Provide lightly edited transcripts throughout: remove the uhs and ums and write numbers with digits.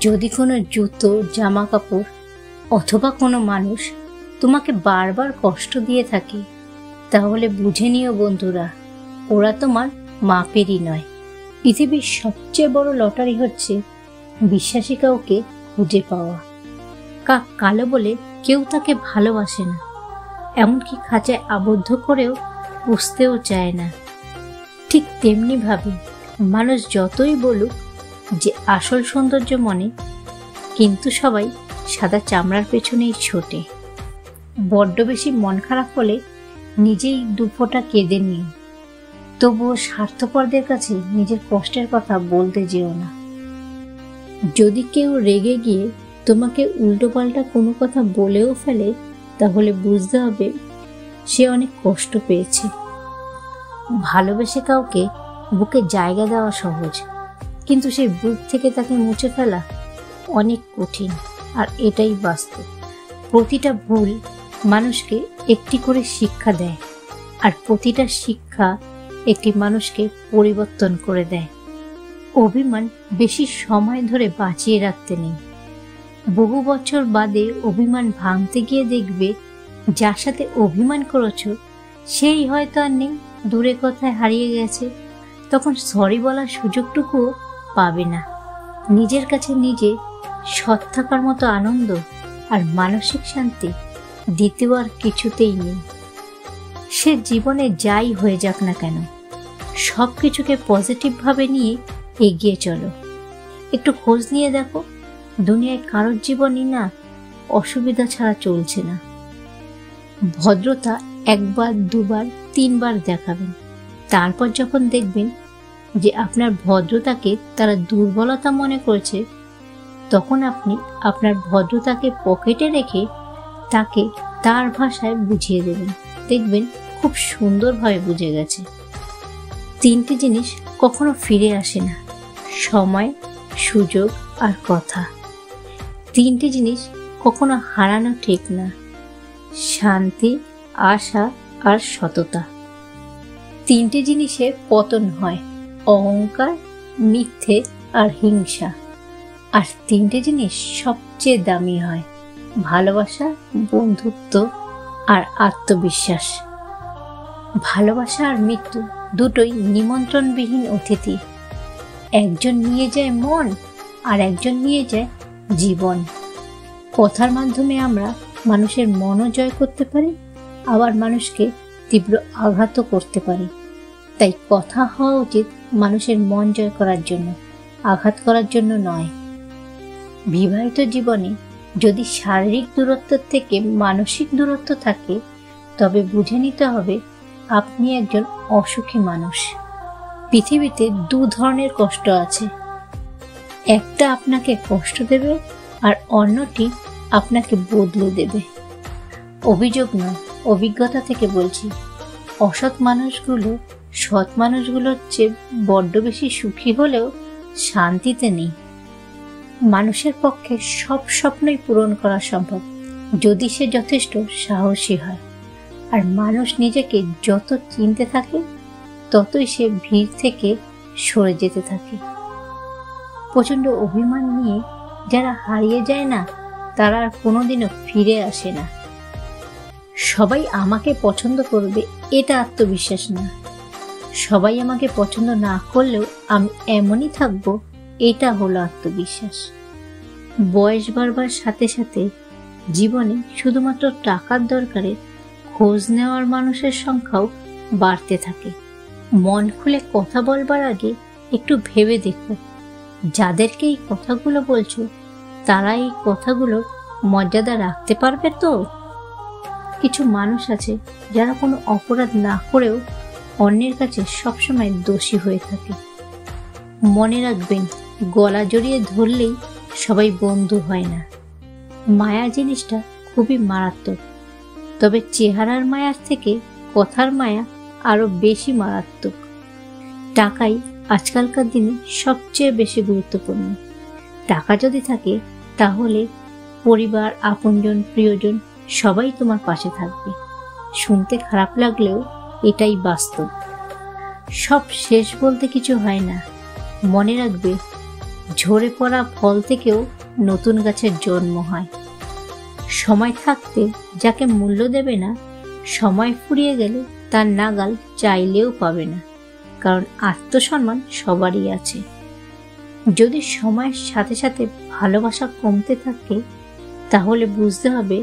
যদি কোনো জুতো, জামা কাপড় অথবা কোনো মানুষ তোমাকে বারবার কষ্ট দিয়ে থাকে, তাহলে বুঝে নিও বন্ধুরা, ওরা তোমার মাপেরই নয়। পৃথিবীর সবচেয়ে বড় লটারি হচ্ছে বিশ্বাসী কাউকে খুঁজে পাওয়া। কাক কালো বলে কেউ তাকে ভালোবাসে না, এমনকি খাঁচায় আবদ্ধ করেও বুঝতেও চায় না। ঠিক তেমনি ভাবে মানুষ যতই বলুক যে আসল সৌন্দর্য মনে, কিন্তু সবাই সাদা চামড়ার পেছনেই ছোটে। বড্ড বেশি মন খারাপ হলে নিজেই দুফোঁটা কেঁদে নিও, তবুও স্বার্থপরদের কাছে নিজের কষ্টের কথা বলতে যেও না। যদি কেউ রেগে গিয়ে তোমাকে উল্টোপাল্টা কোনো কথা বলেও ফেলে, তাহলে বুঝতে হবে সে অনেক কষ্ট পেয়েছে। ভালোবেসে কাউকে বুকে জায়গা দেওয়া সহজ, কিন্তু সেই বুক থেকে তাকে মুছে ফেলা অনেক কঠিন। আর এটাই বাস্তব। প্রতিটা ভুল মানুষকে একটি করে শিক্ষা দেয়, আর প্রতিটা শিক্ষা একটি মানুষকে পরিবর্তন করে দেয়। অভিমান বেশি সময় ধরে বাঁচিয়ে রাখতে নেই। বহু বছর বাদে অভিমান ভাঙতে গিয়ে দেখবে যার সাথে অভিমান করেছো সেই হয়তো আর নেই, দূরে কোথায় হারিয়ে গেছে। তখন সরি বলার সুযোগটুকুও পাবে না। নিজের কাছে নিজে সৎ থাকার মতো আনন্দ আর মানসিক শান্তি দ্বিতীয় আর কিছুতেই নেই। সে জীবনে যাই হয়ে যাক না কেন, সব কিছুকে পজিটিভভাবে নিয়ে এগিয়ে চলো। একটু খোঁজ নিয়ে দেখো, দুনিয়ায় কারোর জীবনই না অসুবিধা ছাড়া চলছে না। ভদ্রতা একবার, দুবার, তিনবার দেখাবেন, তারপর যখন দেখবেন যে আপনার ভদ্রতাকে তারা দুর্বলতা মনে করেছে, তখন আপনি আপনার ভদ্রতাকে পকেটে রেখে তাকে তার ভাষায় বুঝিয়ে দেবেন। দেখবেন খুব সুন্দরভাবে বুঝে গেছে। তিনটি জিনিস কখনো ফিরে আসে না: সময়, সুযোগ আর কথা। তিনটি জিনিস কখনো হারানো ঠিক না: শান্তি, আশা আর সততা। তিনটি জিনিসের পতন হয়: অহংকার, মিথ্যে আর হিংসা। আর তিনটে জিনিস সবচেয়ে দামি হয়: ভালোবাসা, বন্ধুত্ব আর আত্মবিশ্বাস। ভালোবাসা আর মৃত্যু দুটোই নিমন্ত্রণবিহীন অতিথি। একজন নিয়ে যায় মন আর একজন নিয়ে যায় জীবন। কথার মাধ্যমে আমরা মানুষের মনও জয় করতে পারি, আবার মানুষকে তীব্র আঘাতও করতে পারি। তাই কথা হওয়া উচিত মানুষের মন জয় করার জন্য, আঘাত করার জন্য নয়। বিবাহিত জীবনে যদি শারীরিক দূরত্ব থেকে মানসিক দূরত্ব থাকে, তবে বুঝে নিতে হবে আপনি একজন অসুখী মানুষ। পৃথিবীতে দু ধরনের কষ্ট আছে, একটা আপনাকে কষ্ট দেবে আর অন্যটি আপনাকে বদলে দেবে। অভিযোগ নয়, অভিজ্ঞতা থেকে বলছি। অসৎ মানুষগুলো সৎ মানুষগুলোর চেয়ে বড্ড বেশি সুখী হলেও শান্তিতে নেই। মানুষের পক্ষে সব স্বপ্নই পূরণ করা সম্ভব যদি সে যথেষ্ট সাহসী হয়। আর মানুষ নিজেকে যত চিনতে থাকে, ততই সে ভিড় থেকে সরে যেতে থাকে। প্রচণ্ড অভিমান নিয়ে যারা হারিয়ে যায় না, তারা আর কোনোদিনও ফিরে আসে না। সবাই আমাকে পছন্দ করবে, এটা আত্মবিশ্বাস না। সবাই আমাকে পছন্দ না করলেও আমি এমনই থাকবো, এটা হলো আত্মবিশ্বাস। বয়স বাড়বার সাথে সাথে জীবনে শুধুমাত্র টাকার দরকারে খোঁজ নেওয়ার মানুষের সংখ্যাও বাড়তে থাকে। মন খুলে কথা বলবার আগে একটু ভেবে দেখো, যাদেরকে এই কথাগুলো বলছো তারা এই কথাগুলোর মর্যাদা রাখতে পারবে তো? কিছু মানুষ আছে যারা কোনো অপরাধ না করেও অন্যের কাছে সবসময় দোষী হয়ে থাকে। মনে রাখবেন, গলা জড়িয়ে ধরলেই সবাই বন্ধু হয় না। মায়া জিনিসটা খুবই মারাত্মক, তবে চেহারার মায়ার থেকে কথার মায়া আরো বেশি মারাত্মক। টাকাই আজকালকার দিনে সবচেয়ে বেশি গুরুত্বপূর্ণ। টাকা যদি থাকে, তাহলে পরিবার, আপনজন, প্রিয়জন সবাই তোমার পাশে থাকবে। শুনতে খারাপ লাগলেও এটাই বাস্তব। সব শেষ বলতে কিছু হয় না। মনে রাখবে, ঝরে পড়া ফল থেকেও নতুন গাছের জন্ম হয়। সময় থাকতে যাকে মূল্য দেবে না, সময় ফুরিয়ে গেলে তার নাগাল চাইলেও পাবে না, কারণ আত্মসম্মান সবারই আছে। যদি সময়ের সাথে সাথে ভালোবাসা কমতে থাকে, তাহলে বুঝতে হবে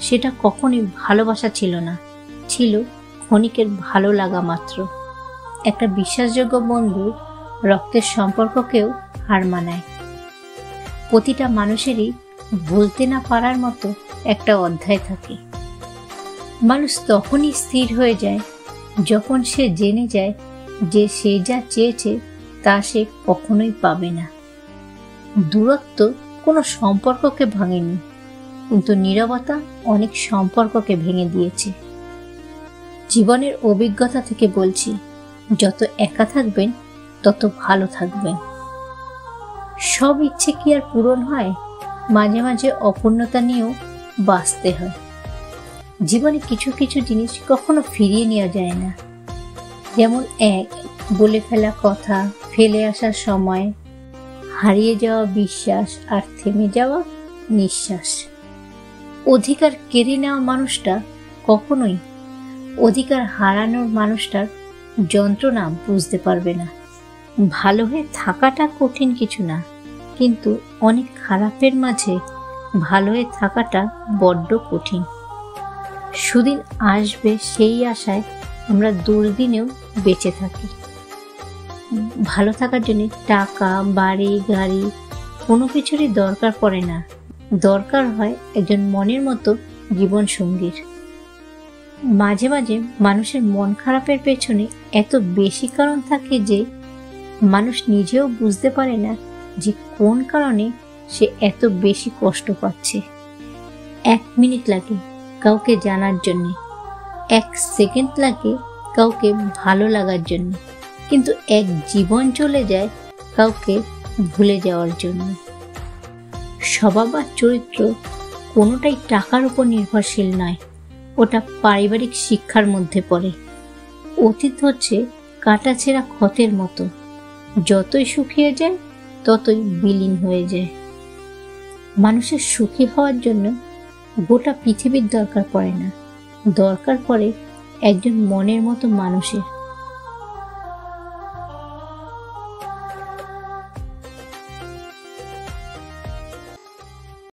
সেটা কখনোই ভালোবাসা ছিল না, ছিল ক্ষণিকের ভালো লাগা মাত্র। একটা বিশ্বাসযোগ্য বন্ধু রক্তের সম্পর্ককেও হার মানায়। প্রতিটা মানুষেরই বলতে না পারার মতো একটা অধ্যায় থাকে। মানুষ তখনই স্থির হয়ে যায় যখন সে জেনে যায় যে সে যা চেয়েছে তা সে কখনোই পাবে না। দূরত্ব কোনো সম্পর্ককে ভাঙেনি, কিন্তু নীরবতা অনেক সম্পর্ককে ভেঙে দিয়েছে। জীবনের অভিজ্ঞতা থেকে বলছি, যত একা থাকবেন তত ভালো থাকবেন। সব ইচ্ছে কি আর পূরণ হয়? মাঝে মাঝে অপূর্ণতা নিয়েও বাঁচতে হয়। জীবনে কিছু কিছু জিনিস কখনো ফিরিয়ে নেওয়া যায় না, যেমন বলে ফেলা কথা, ফেলে আসার সময়, হারিয়ে যাওয়া বিশ্বাস আর থেমে যাওয়া নিঃশ্বাস। অধিকার কেড়ে নেওয়া মানুষটা কখনোই অধিকার হারানোর মানুষটার যন্ত্রণা বুঝতে পারবে না। ভালো হয়ে থাকাটা কঠিন কিছু না, কিন্তু অনেক খারাপের মাঝে ভালো হয়ে থাকাটা বড্ড কঠিন। সুদিন আসবে সেই আশায় আমরা দুর্দিনেও বেঁচে থাকি। ভালো থাকার জন্য টাকা, বাড়ি, গাড়ি কোনো কিছুরই দরকার পড়ে না। দরকার হয় একজন মনের মতো জীবন সঙ্গীর। মাঝে মাঝে মানুষের মন খারাপের পেছনে এত বেশি কারণ থাকে যে মানুষ নিজেও বুঝতে পারে না যে কোন কারণে সে এত বেশি কষ্ট পাচ্ছে। 1 মিনিট লাগে কাউকে জানার জন্য, 1 সেকেন্ড লাগে কাউকে ভালো লাগার জন্য, কিন্তু 1 জীবন চলে যায় কাউকে ভুলে যাওয়ার জন্য। স্বভাব আর চরিত্র কোনোটাই টাকার উপর নির্ভরশীল নয়, ওটা পারিবারিক শিক্ষার মধ্যে পড়ে। অতীত হচ্ছে কাটাছেঁড়া ক্ষতের মতো, যতই শুকিয়ে যায় ততই বিলীন হয়ে যায়। মানুষের সুখী হওয়ার জন্য গোটা পৃথিবীর দরকার পড়ে না, দরকার পড়ে একজন মনের মতো মানুষের।